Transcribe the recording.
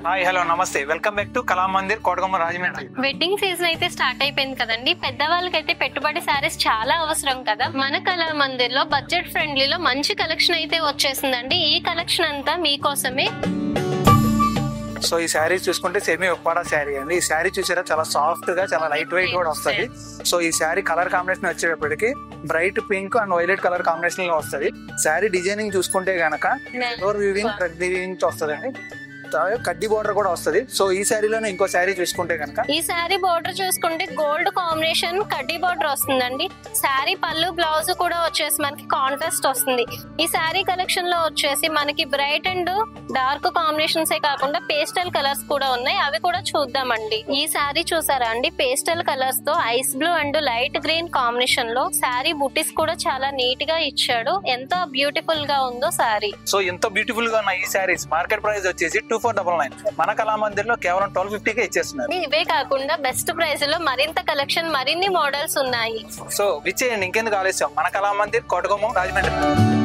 Hi hello నమస్తే, welcome back to Kalamandir Kotakomma Rajahmundry. Wedding season అయితే start అయిపోయింది కదండి. పెద్దవాళ్ళకైతే పెట్టుబడి సారీస్ చాలా అవసరం కదా. మన కళామందిర్ లో బడ్జెట్ ఫ్రెండ్లీలో మంచి కలెక్షన్ అయితే వచ్చేసిందండి. ఈ కలెక్షన్ అంతా మీకోసమే. సో ఈ శారీ చూసుకుంటే సెమీ ఉప్పాడ శారీ అండి. ఈ శారీ చూసారా, చాలా సాఫ్ట్ గా, చాలా లైట్ వెయిట్ కూడా వస్తుంది. సో ఈ శారీ కలర్ కాంబినేషన్ వచ్చేటప్పటికి bright pink and violet colour combination లో వస్తుంది. శారీ డిజైనింగ్ చూసుకుంటే గనక డోర్ వీవింగ్, థ్రెడ్ వీవింగ్ వస్తుందండి. కడ్డీ బోర్డర్ కూడా వస్తుంది. సో ఈ శారీలోనే ఇంకో శారీ చూసుకుంటే కనుక, ఈ శారీ బోర్డర్ చూసుకుంటే గోల్డ్ కాంబినేషన్ కడ్డీ బోర్డర్ వస్తుందండి. శారీ పళ్ళు బ్లౌజ్ కూడా వచ్చేసి మనకి కాంట్రాస్ట్ వస్తుంది. ఈ శారీ కలెక్షన్ లో వచ్చేసి మనకి బ్రైట్ అండ్ డార్క్ కాంబినేషన్స్ కాకుండా పేస్టల్ కలర్స్ కూడా ఉన్నాయి. అవి కూడా చూద్దామండి. ఈ శారీ చూసారా అండి, పేస్టల్ కలర్స్ తో ice blue and light green combination లో శారీ బుటీస్ కూడా చాలా నీట్ గా ఇచ్చాడు. ఎంత బ్యూటిఫుల్ గా ఉందో శారీ. సో ఎంత బ్యూటిఫుల్ గా ఉన్న ఈ శారీస్ మార్కెట్ ప్రైస్ వచ్చేసి 2499. మన కళామందిర్ లో కేవలం 1250 కే ఇచ్చేస్తున్నారు. ఇవే కాకుండా బెస్ట్ ప్రైస్ లో మరింత కలెక్షన్, మరిన్ని మోడల్స్ ఉన్నాయి. సో విచ్చేయండి, ఇంకెందుకు ఆలస్యం. మన కళామందిర్ కోటకొమ్మ రాజమండ్రి.